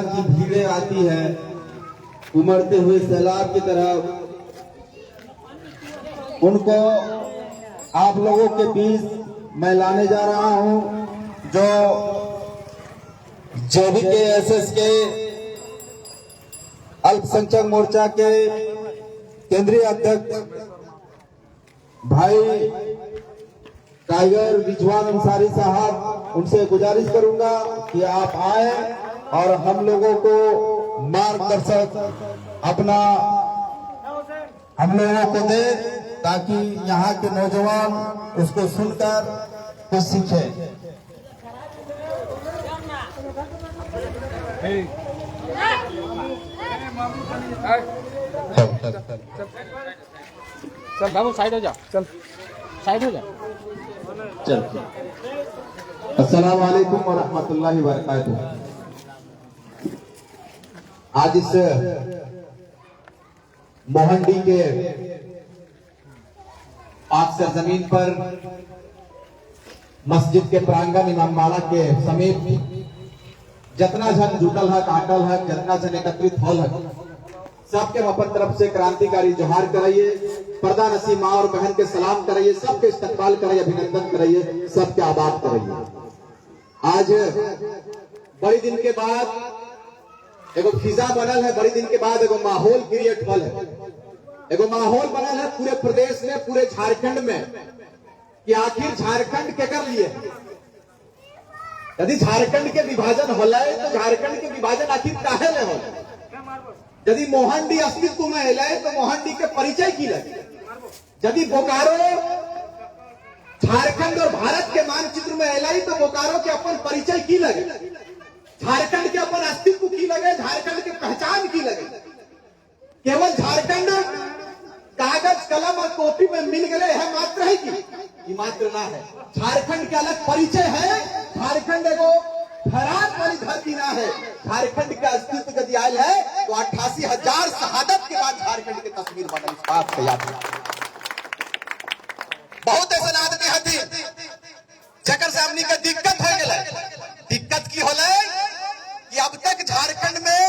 की भीड़ें आती है उमड़ते हुए सैलाब की तरह, उनको आप लोगों के बीच मैं लाने जा रहा हूं। जो JVK-SS के अल्पसंख्यक मोर्चा के केंद्रीय अध्यक्ष भाई टाइगर रिजवान अंसारी साहब, उनसे गुजारिश करूंगा कि आप आए और हम लोगों को मार्गदर्शक अपना हम लोगों को दे, ताकि यहाँ के नौजवान उसको सुनकर कुछ सीखें। चल बाबू साइड हो जा, चल साइड हो जा, चल। अस्सलाम वालेकुम व रहमतुल्लाहि व बरकातुहू। आज इस मोहंडी के पाक सरजमीन पर मस्जिद के प्रांगण इमामबाड़ा के समीप जितना जन जुटल है, काटल है, जितना जन एकत्रित होल है, सबके हम अपन तरफ से क्रांतिकारी जोहार कराइए, पर्दा नसी माँ और बहन के सलाम कराइए, सबके इस्तकबाल कराइए, अभिनंदन कराइए, सबके आबाद कराइए। आज बड़ी दिन के बाद एगो फिजा बनल है, बड़ी दिन के बाद एगो माहौल क्रिएट होल है, एगो माहौल बनल है पूरे प्रदेश में, पूरे झारखंड में, कि आखिर झारखंड के कर लिए। यदि झारखंड के विभाजन होला तो झारखंड के विभाजन आखिर काहे ले होला? यदि मोहंडी अस्तित्व में अले तो मोहंडी के परिचय की लगे? यदि बोकारो झारखंड और भारत के मानचित्र में अले तो बोकारो के अपन परिचय की लगे? झारखंड के अपन अस्तित्व की लगे? झारखंड के पहचान की लगे? केवल झारखंड कागज कलम और कॉपी में मिल गए है मात्र है कि मात्र ना है। झारखंड के अलग परिचय है। झारखंड एगो फरात वाली धरती ना है। झारखंड का अस्तित्व यदि आयल है तो 88,000 शहादत के बाद झारखंड की तस्वीर बनल। इस बात को याद रखिए। बहुत ऐसा आदमी हथिन जकर से हमनी के दिक्कत हो गए। दिक्कत की होले कि अब तक झारखंड में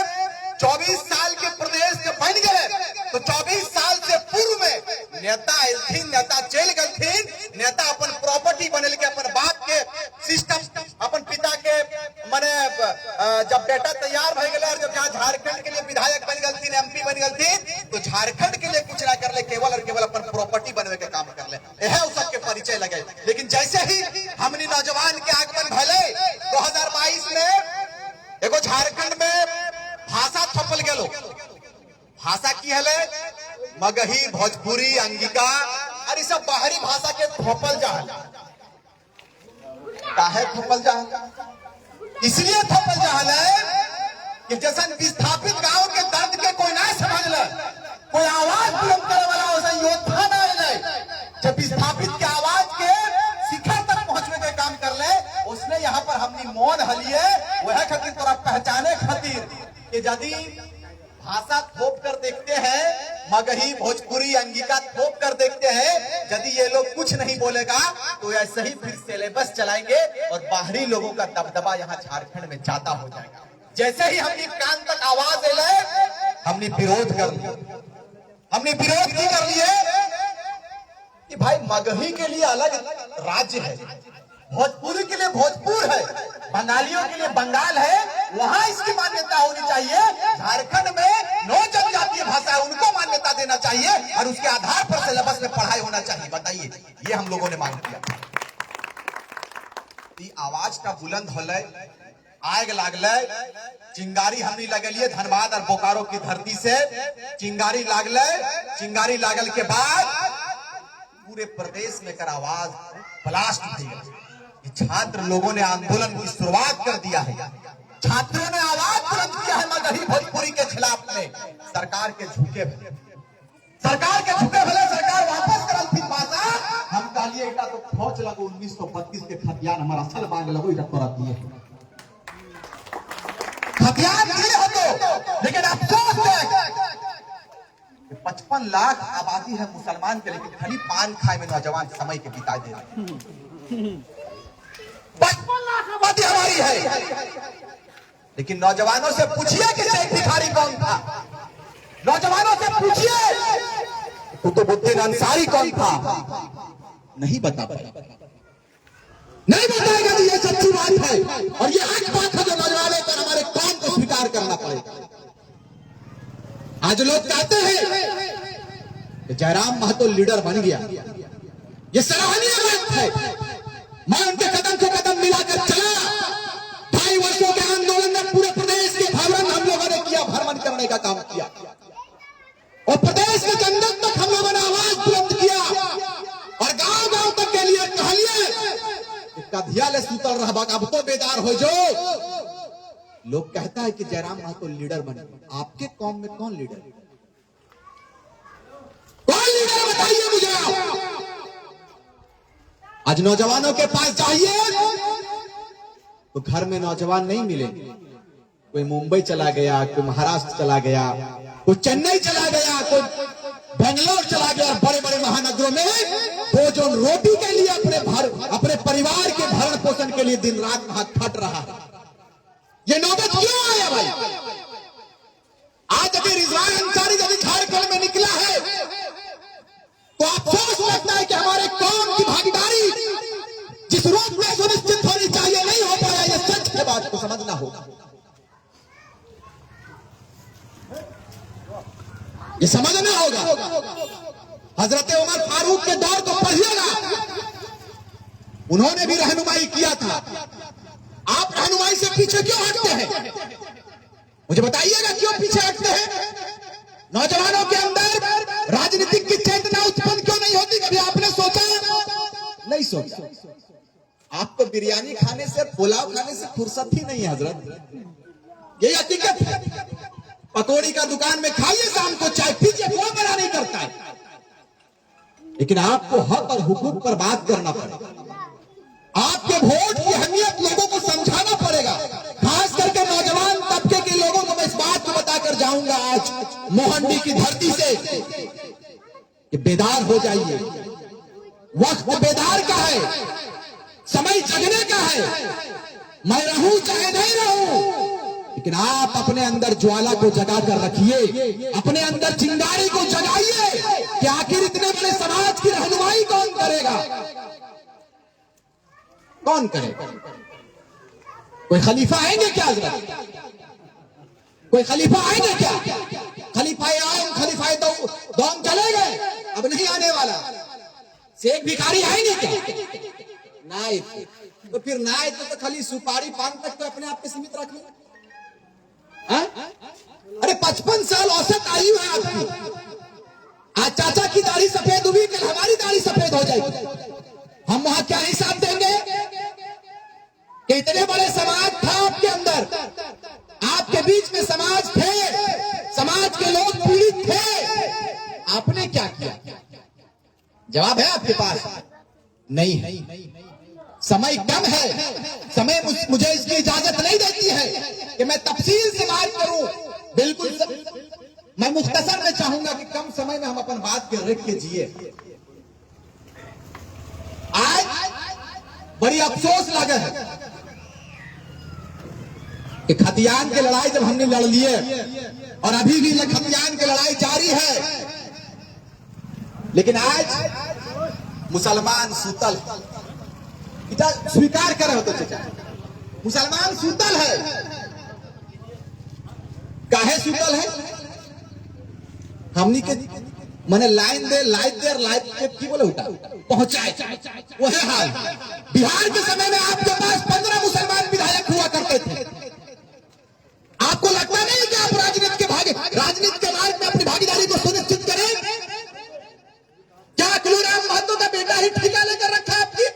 24 साल के प्रदेश के बन गए तो 24 साल से पूर्व में नेता आयलथिन, नेता चल गलथिन, नेता अपन प्रॉपर्टी बनल के अपन बाप के सिस्टम, अपन पिता के माने जब बेटा तैयार हो गए और जब यहाँ झारखंड के लिए विधायक बन गलथिन, MP बन गलथिन, तो झारखंड के लिए कुछ ना कर ले, केवल और केवल अपन प्रॉपर्टी बनवे के काम कर ले। यह उस सबके परिचय लगे। लेकिन जैसे ही हमनी नौजवान के आगमन भले 2022 में एगो झारखंड में भाषा थपल गेलो। भाषा की हले? मगही, भोजपुरी, अंगिका और ये सब बाहरी भाषा के थोपल जा। काहे थोपल जा? इसलिए थोपल जा कि जैसा विस्थापित गांव के दर्द के कोई ना समझ ले, कोई आवाज बुलंद करे वाला वैसा योद्धा ना ले, जब विस्थापित के आवाज के शिखर तक पहुंचने के काम कर ले, उसने यहाँ पर हमनी मौन हलिए वह खातिर तोरा पहचाने खातिर कि यदि भाषा थोप कर देखते हैं, मगही, भोजपुरी, अंगिका थोप कर देखते हैं, यदि ये लोग कुछ नहीं बोलेगा तो ऐसे ही फिर सिलेबस चलाएंगे और बाहरी लोगों का दबदबा यहाँ झारखंड में ज्यादा हो जाएगा। जैसे ही हमने कान तक आवाज ले, हमने विरोध कर लिया। हमने विरोध की कर लिए कि भाई मगही के लिए अलग राज्य है, भोजपुरी के लिए भोजपुर है, बंगालियों के लिए बंगाल है, वहां इसकी मान्यता होनी चाहिए। झारखंड में 9 जनजातीय भाषा है, उनको मान्यता देना चाहिए और उसके आधार पर सिलेबस में पढ़ाई होना चाहिए। बताइए, ये हम लोगों ने मांग किया। आवाज का बुलंद होले, आग लागले, चिंगारी हमनी लगलिए धनबाद और बोकारो की धरती से चिंगारी लागले। चिंगारी लागल के बाद पूरे प्रदेश में कर आवाज ब्लास्ट थी। छात्र लोगों ने आंदोलन की शुरुआत कर दिया है। छात्रों ने आवाज बुलंद किया है मगही भोजपुरी के खिलाफ में। सरकार के झुके भले, सरकार के झुके भले, सरकार वापस करल थी भाषा। हम कहलिए इटा तो फौज लगो 1932 के खतियान हमारा असल मांग लगो, इटा तोरा दिए खतियान दिए हो तो। लेकिन अफसोस है 55 लाख आबादी है मुसलमान के, लेकिन खाली पान खाए में नौजवान समय के बिता दे रहे। 55 लाख आबादी हमारी है, लेकिन नौजवानों से पूछिए कि शेख भिखारी कौन था, नौजवानों से पूछिए कुतुबुद्दीन अंसारी कौन था, नहीं बता पाए, नहीं बताएगा। तो ये सच्ची बात है और ये आज बात है जो नौजवानों पर हमारे कौम को स्वीकार करना पड़ेगा। आज लोग कहते हैं कि जयराम महतो लीडर बन गया, ये सराहनीय बात है। मैं उनके कदम से कदम मिलाकर चला। 2.5 वर्षों के आंदोलन में पूरे प्रदेश के भ्रमण हम लोगों ने किया, भ्रमण करने का काम किया और प्रदेश के जंगल तक हम लोगों ने आवाज बुलंद किया और गांव-गांव तक के लिए कहलिए कधिया ले सुतल रहबा, अब तो बेदार हो जो। लोग कहता है कि जयराम महतो लीडर बने, आपके कौम में कौन लीडर है? कौन लीडर बताइए मुझे आप। आज नौजवानों के पास जाइए तो घर में नौजवान नहीं मिलेंगे। कोई मुंबई चला गया, कोई महाराष्ट्र चला गया, कोई चेन्नई चला गया, कोई बेंगलोर चला गया। बड़े बड़े महानगरों में भोजन रोटी के लिए अपने परिवार के भरण पोषण के लिए दिन रात वहां खट रहा है। ये नौबत क्यों आया भाई? आज अगर रिजवान अंसारी यदि झारखंड में निकला है तो अफसोस लगता है कि हमारे कौम की भागीदारी जिस रूप में सुनिश्चित होनी चाहिए नहीं हो पाया। ये सच है, बात को समझना होगा, ये समझना होगा। हजरत उमर फारूक के दौर को पढ़िएगा, उन्होंने भी रहनुमाई किया था। आप रहनुमाई से पीछे क्यों हटते हैं? मुझे बताइएगा क्यों पीछे हटते हैं? नौजवानों के अंदर राजनीतिक की चेतना उत्पन्न क्यों नहीं होती? कभी आपने सोचा? नहीं सोचा। आपको बिरयानी खाने से, पुलाव खाने से फुर्सत ही नहीं है हजरत, यही हकीकत है। पकौड़ी का दुकान में खाइए, शाम को चाय पीजिए, कोई मना नहीं करता है, लेकिन आपको हक और हुकूक पर बात करना पड़ेगा। आपके वोट की अहमियत लोगों को समझाना पड़ेगा। खास करके नौजवान तबके के लोगों को मैं इस बात को बताकर जाऊंगा आज मोहंडी की धरती से कि बेदार हो जाइए। वक्त बेदार का है, समय जगने का है। मैं रहूं चाहे नहीं रहूं, लेकिन आप अपने अंदर ज्वाला को जगा कर रखिए, अपने अंदर चिंगारी को जगाइए कि आखिर इतने बड़े समाज की रहनुमाई कौन करेगा? कौन करेगा? कोई खलीफा आएंगे क्या हजरत? कोई खलीफा आएंगे क्या? खलीफाए आम, खलीफाए दौम चले गए, अब नहीं आने वाला। शेख भिखारी आएंगे क्या? नायत, तो फिर नायत तो खाली सुपारी पान तक तो अपने आप के सीमित रख लो। अरे 55 साल औसत आयु है आपकी। आज चाचा की दाढ़ी सफेद हुई, कल हमारी दाढ़ी सफेद हो जाएगी। हम वहां क्या हिसाब देंगे कि इतने बड़े समाज था आपके अंदर, आपके बीच में समाज थे, समाज के लोग पीड़ित थे, आपने क्या किया? जवाब है आपके पास? नहीं है। समय कम है, समय मुझे इसकी इजाजत नहीं देती है कि मैं तफसील से बात करूं। बिल्कुल मैं मुख्तसर में चाहूंगा कि कम समय में हम अपन बात के रख के जिए। आज बड़ी अफसोस लगे है कि खतियान की लड़ाई जब हमने लड़ लिए और अभी भी खतियान की लड़ाई जारी है, लेकिन आज मुसलमान सूतल है। इतना स्वीकार करे हो तो मुसलमान सूतल है। काहे सूतल है? हमनी के मैंने लाइन दे लाइट की बोले उठा पहुंचाए, वही हाल। बिहार के समय में आपके पास 15 मुसलमान विधायक हुआ करते थे। आपको लगता नहीं कि आप राजनीति के मार्ग में अपनी भागीदारी को सुनिश्चित करें? क्या अकलूराम महतो का बेटा ही ठेका लेकर रखा आपकी?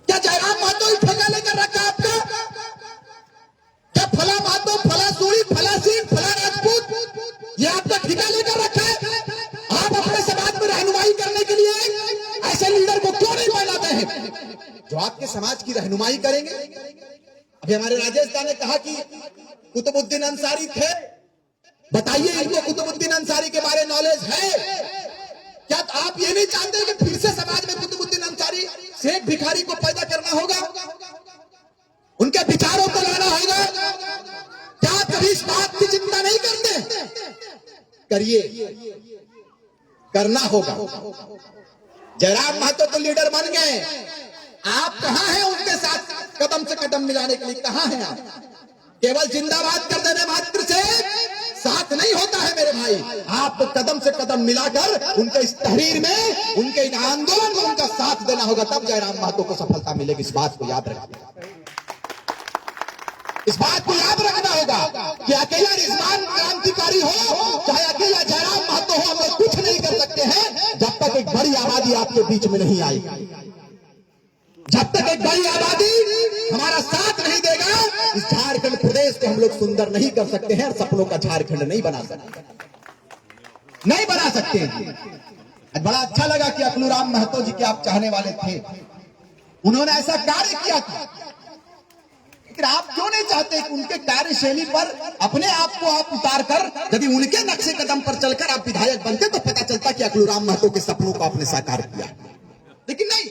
क्या जयराम महतो ही ठेका लेकर रखा आपका? क्या फला महतो, फला सूरी, फला सिंह, फला राजपूत ये आपका ठेका लेकर रखा है? आप अपने समाज में रहनुमाई करने के लिए ऐसे लीडर को क्यों नहीं बनाते हैं जो आपके समाज की रहनुमाई करेंगे? अभी हमारे राजेश ने कहा कि कुतुबुद्दीन अंसारी थे। बताइए इनको कुतुबुद्दीन अंसारी के बारे नॉलेज है क्या? आप ये नहीं जानते कि फिर से समाज में कुतुबुद्दीन अंसारी, शेख भिखारी को पैदा करना होगा? उनके विचारों को लाना होगा। क्या आप कभी इस बात की चिंता नहीं करते? करिए, करना होगा। जयराम महतो तो लीडर बन गए, आप कहां हैं उनके साथ कदम से कदम मिलाने के लिए? कहां हैं आप? केवल जिंदाबाद कर देने मात्र से साथ नहीं होता है मेरे भाई, आपको कदम से कदम मिलाकर उनके इस तहरीर में, उनके इन आंदोलन में उनका साथ देना होगा, तब जयराम महतो को सफलता मिलेगी। इस बात को याद रखना, इस बात को याद रखना होगा कि अकेला रिजवान क्रांतिकारी हो, चाहे अकेला जयराम महतो हो, हम लोग कुछ नहीं कर सकते हैं जब तक एक बड़ी आबादी आपके बीच में नहीं आएगी। जब तक एक बड़ी आबादी हमारा साथ नहीं देगा, इस झारखंड प्रदेश को हम लोग सुंदर नहीं कर सकते हैं और सपनों का झारखंड नहीं बना सकते, नहीं बना सकते। आज बड़ा अच्छा लगा कि अकलूराम महतो जी के आप चाहने वाले थे, उन्होंने ऐसा कार्य किया था, लेकिन आप क्यों नहीं चाहते कि उनके कार्यशैली पर अपने आप को आप उतार कर, यदि उनके नक्शे कदम पर चलकर आप विधायक बनते तो पता चलता कि अकलूराम महतो के सपनों को आपने साकार किया। लेकिन नहीं,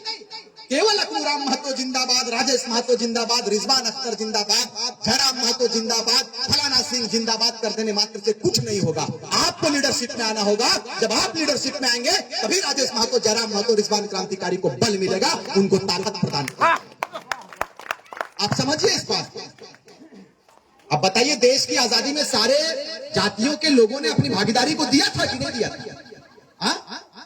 केवल अकलूराम महतो जिंदाबाद, राजेश महतो जिंदाबाद, रिजवान अख्तर जिंदाबाद, जयराम महतो जिंदाबाद, फलाना सिंह जिंदाबाद कर देने मात्र से कुछ नहीं होगा। आपको लीडरशिप में आना होगा। जब आप लीडरशिप में आएंगे तभी राजेश महतो, जयराम महतो, रिजवान क्रांतिकारी को बल मिलेगा, उनको ताकत प्रदान करेगा। आप समझिए इस बात को। अब बताइए, देश की आजादी में सारे जातियों के लोगों ने अपनी भागीदारी को दिया था कि नहीं दिया था?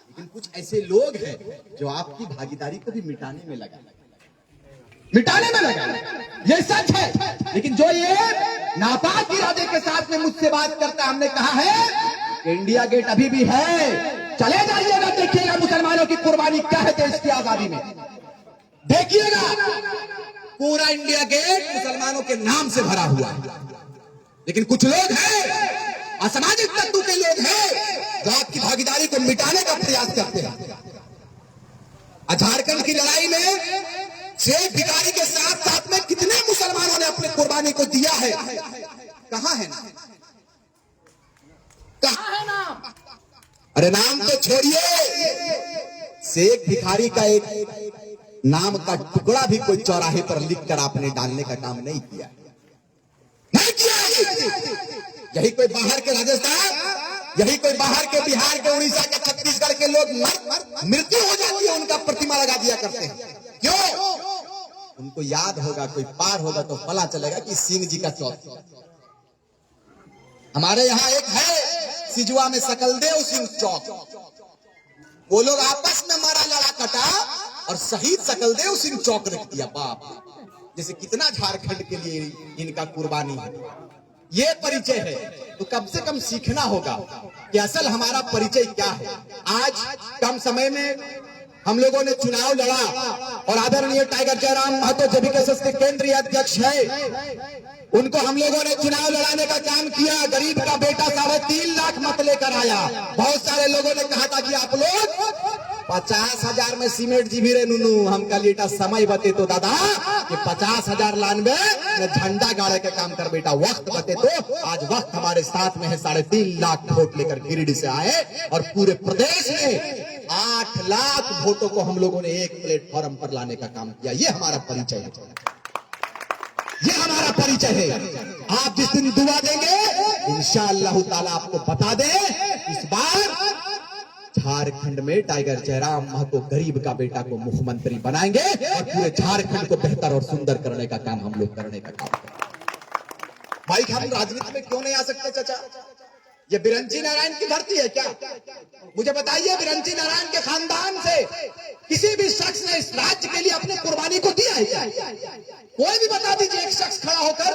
लेकिन कुछ ऐसे लोग हैं जो आपकी भागीदारी को भी मिटाने में लगा, मिटाने में लगा। ये सच है। लेकिन जो ये नापाक इरादे के साथ में मुझसे बात करता, हमने कहा है कि इंडिया गेट अभी भी है, चले जाइएगा, देखिएगा मुसलमानों की कुर्बानी क्या है देश की आजादी में। देखिएगा पूरा इंडिया गेट मुसलमानों के नाम से भरा हुआ है। लेकिन कुछ लोग हैं, असामाजिक तत्व के लोग हैं, जो आपकी भागीदारी को मिटाने का प्रयास करते हैं। झारखंड की लड़ाई में शेख भिखारी के साथ साथ में कितने मुसलमानों ने अपनी कुर्बानी को दिया है? कहां है नाम? कहां है नाम? अरे नाम तो छोड़िए, शेख भिखारी का एक नाम का टुकड़ा भी कोई चौराहे पर लिखकर आपने डालने का काम नहीं किया, नहीं किया। यही कोई बाहर के राजस्थान, यही कोई बाहर के बिहार के, उड़ीसा के, छत्तीसगढ़ के लोग मृत्यु हो जाती है, उनका प्रतिमा लगा दिया करते हैं। क्यों? उनको याद होगा, कोई पार होगा तो पता चलेगा कि सिंह जी का चौथ। हमारे यहाँ एक है सिजुआ में सकलदेव सिंह चौक, वो लोग आपस में मारा लड़ा कटा और शहीद सकलदेव सिंह चौक रख दिया। बाप, जैसे कितना झारखंड के लिए इनका कुर्बानी है। ये परिचय है, तो कम से कम सीखना होगा कि असल हमारा परिचय क्या है। आज कम समय में हम लोगों ने चुनाव लड़ा और आदरणीय टाइगर जयराम महतो जेबीकेएसएस के केंद्रीय अध्यक्ष है, उनको हम लोगों ने चुनाव लड़ाने का काम किया। गरीब का बेटा 3.5 लाख मत लेकर आया। बहुत सारे लोगों ने कहा था कि आप लोग 50,000 में सीमेंट जी भी रे नुनू, हम कल इटा समय बते तो दादा कि 50,000 लानबे झंडा गाड़े के काम कर बेटा, वक्त बते तो आज वक्त हमारे साथ में है। 3.5 लाख वोट लेकर गिरिडीह से आए और पूरे प्रदेश में 8 लाख वोटों को हम लोगों ने एक प्लेटफॉर्म पर लाने का काम किया। ये हमारा परिचय है, ये हमारा परिचय है। आप जिस दिन दुआ देंगे इंशाअल्लाह ताला आपको बता दे, इस बार झारखंड में टाइगर जयराम महतो गरीब का बेटा को मुख्यमंत्री बनाएंगे और पूरे झारखंड को बेहतर और सुंदर करने का काम हम लोग करने का काम करेंगे। भाई, हम राजनीति में क्यों नहीं आ सकते चाचा? ये बिरंची नारायण की धरती है क्या? मुझे बताइए, बिरंची नारायण के खानदान से किसी भी शख्स ने इस राज्य के लिए अपनी कुर्बानी को दिया है क्या? कोई भी बता दीजिए, एक शख्स खड़ा होकर,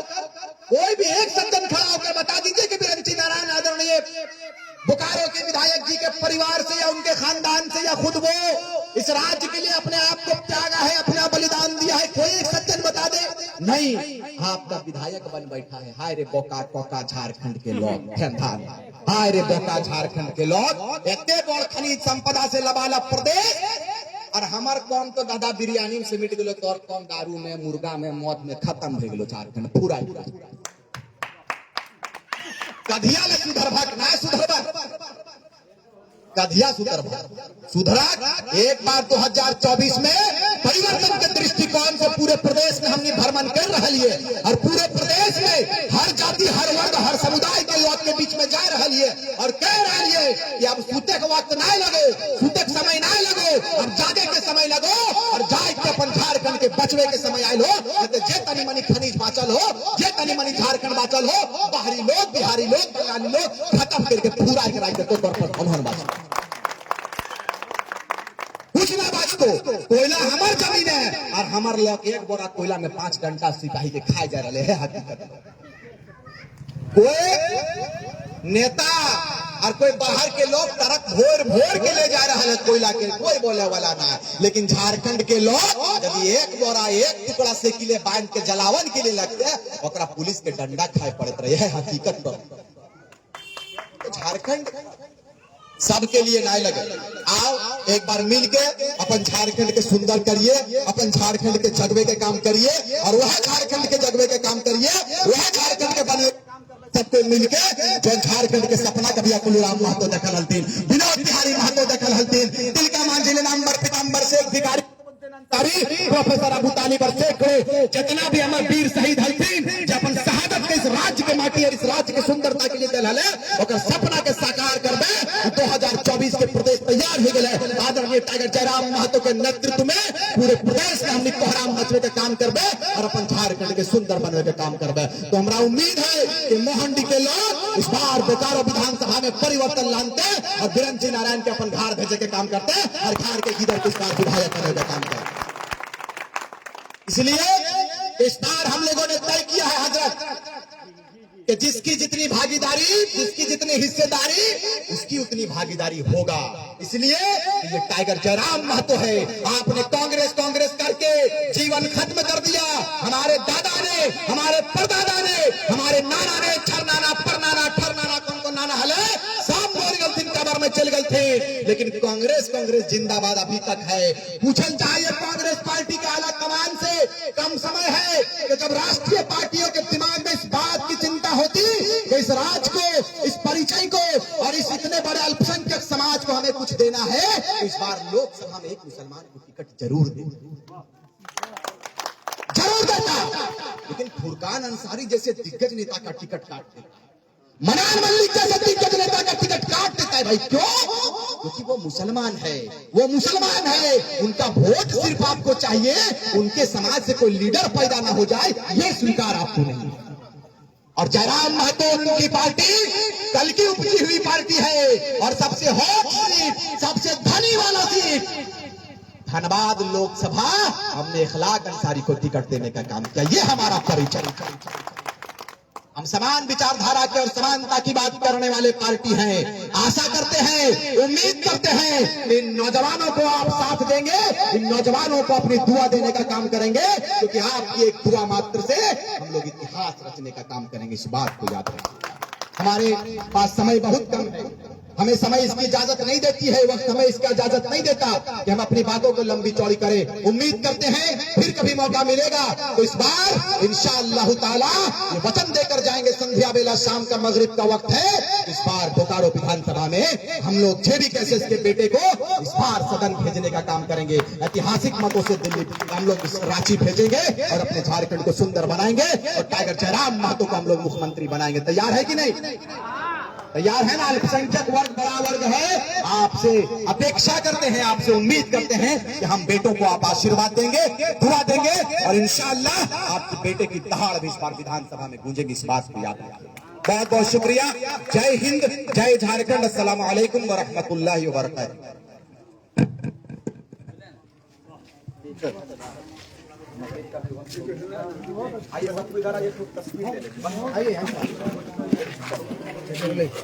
कोई भी एक सज्जन खड़ा होकर बता दीजिए कि बिरंची नारायण आदरणीय बोकारो के विधायक जी के परिवार से या उनके खानदान से या खुद वो इस राज्य के लिए अपने आप को त्यागा है, अपना बलिदान दिया है। कोई एक सज्जन बता दे? नहीं, आपका विधायक बन बैठा है। हाय रे बोका कोका झारखंड के लोग, हाय रे बोका झारखंड के लोग, इतने बड़ खनिज संपदा से लबालब प्रदेश, और हमार कौन तो दादा बिरयानी में से मिट गलो, तो और कौन दारू में, मुर्गा में, मौत में खत्म हो गलो झारखंड पूरा। कधिया ले सुधरभक ना सुधरभक। कधिया सुधरा एक बार 2024 में परिवर्तन के दृष्टिकोण से पूरे प्रदेश में हमने भ्रमण कर रही है और पूरे प्रदेश में हर जाति हर वर्ग हर समुदाय के युवक के बीच में जा रही है और कह रही है कि अब सूते के वक्त ना लगे, सूते के समय ना लगे, अब जागे के समय लगो और जाग के अपन झारखंड के बचवे के समय आयल हो। जे तनी मनी खनिज बाचल हो, जे तनी मनी झारखंड बाचल हो, बाहरी लोग बिहारी लोग बंगाली लोग खत्म करके पूरा कराई तो उन्होंने बाचल कुछ ना बाचतो। कोयला हमार जमीन है और हमार लोग एक बोरा कोयला में 5 घंटा सिपाही के खाए जा रहे हैं। हकीकत कोई नेता और कोई बाहर के लोग ट्रक भोर के ले जा रहा है कोयला के, कोई बोले वाला ना। लेकिन झारखंड के लोग यदि एक बोरा एक टुकड़ा से किले बांध के जलावन के लिए लगते ओकरा पुलिस के डंडा खाए पड़त रहे है। हकीकत तो झारखंड सबके लिए ना लगे। आओ एक बार मिल के अपन झारखंड के सुंदर करिए, अपन झारखंड के जगवे के काम करिए और वह झारखंड के जगवे के काम करिए, वह झारखंड के बने सबको मिलके जो झारखंड के सपना कभी अकुलराम महतो देखल हलतीन, विनोद बिहारी महतो देखल हलतीन, तिलका मांझी नाम पिताम्बर से भिखारी प्रोफेसर अबू तालिब और शेख जितना भी हमारे वीर शहीद हलतीन जब शहादत के इस राज्य के माटी और इस राज्य के सुंदरता के लिए दिल हले ओकर सपना के साकार करबे 2024 के प्रदेश तैयार हो गए। आदरणीय टाइगर जयराम महतो के नेतृत्व में पूरे प्रदेश में हमने कोहराम मचवे के काम करबे और अपन झारखंड के सुंदर बनवे के काम करबे। तो हमरा उम्मीद है कि मोहंडी के लोग इस बार बोकारो विधानसभा में परिवर्तन लानते और बीरेंद्र नारायण के अपन घर भेजे के काम करते और घर के गिदर किस बार विधायक करने का काम करते। इसलिए इस बार हम लोगों ने तय किया है हजरत कि जिसकी जितनी भागीदारी, जिसकी जितनी हिस्सेदारी उसकी उतनी भागीदारी होगा। इसलिए ये टाइगर जयराम महतो है। आपने कांग्रेस करके जीवन खत्म कर दिया। हमारे दादा ने, हमारे परदादा ने, हमारे नाना ने छरनाना परनाना ठरनाना कौन नाना हले सब मोर गलती कबर में चल गए थे। लेकिन कांग्रेस जिंदाबाद अभी तक है। पूछना चाहिए कांग्रेस पार्टी के आला कमान से कम समय है कि जब राष्ट्रीय पार्टियों के दिमाग में इस बात की चिंता होती कि इस राज्य को, इस परिचय को और इस इतने बड़े अल्पसंख्यक समाज को हमें कुछ देना है तो इस बार लोकसभा में एक मुसलमान को टिकट जरूर देता। लेकिन फुरकान अंसारी जैसे दिग्गज नेता का टिकट काट देता, मनान मल्लिक जैसे दिग्गज नेता का टिकट काट देता है। भाई क्यों? क्योंकि वो मुसलमान है, वो मुसलमान है। उनका वोट सिर्फ आपको चाहिए, उनके समाज से कोई लीडर पैदा ना हो जाए ये स्वीकार आपको नहीं। और जयराम महतो उनकी पार्टी कल की उपजी हुई पार्टी है और सबसे हॉट सीट, सबसे धनी वाला सीट धनबाद लोकसभा हमने इखलाक अंसारी को टिकट देने का काम किया। ये हमारा परिचय। हम समान विचारधारा के और समानता की बात करने वाले पार्टी हैं। आशा करते हैं, उम्मीद करते हैं इन नौजवानों को आप साथ देंगे, इन नौजवानों को अपनी दुआ देने का काम करेंगे क्योंकि आपकी एक दुआ मात्र से हम लोग इतिहास रचने का काम करेंगे। इस बात को याद रखें। हमारे पास समय बहुत कम है, हमें समय इसकी इजाजत नहीं देती है, वक्त हमें इसका इजाजत नहीं देता कि हम अपनी बातों को लंबी चौड़ी करें। उम्मीद करते हैं फिर कभी मौका मिलेगा तो इस बार इंशाअल्लाह ताला ये वचन देकर जाएंगे। संध्या बेला शाम का मगरिब का वक्त है। इस बार बोकारो विधानसभा में हम लोग जेबी कैसेस के बेटे को इस बार सदन भेजने का काम करेंगे। ऐतिहासिक मतों से दिल्ली हम लोग रांची भेजेंगे और अपने झारखंड को सुंदर बनाएंगे और टाइगर जयराम महतो को हम लोग मुख्यमंत्री बनाएंगे। तैयार है कि नहीं? तैयार है ना? अल्पसंख्यक वर्ग बड़ा वर्ग है। आपसे अपेक्षा करते हैं, आपसे उम्मीद करते हैं कि हम बेटों को आप आशीर्वाद देंगे, दुआ देंगे और इंशाअल्लाह आपके बेटे की दहाड़ भी इस बार विधानसभा में गूंजेगी। इस बात को याद रखिए। बहुत बहुत शुक्रिया। जय हिंद, जय झारखंड। अस्सलाम वालेकुम व रहमतुल्लाहि व बरकातहू।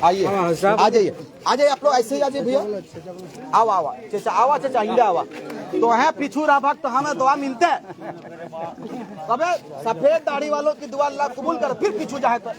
आइए आ जाइए, आ जाइए आप लोग ऐसे ही आ जाइए भैया। आओ आओ चाचा, आवा चाचा, इंडिया आवा तो है पीछू रहा भाग तो हमें दुआ मिलते है। अबे सफेद दाढ़ी वालों की दुआ अल्लाह कबूल कर, फिर पीछू जाए तो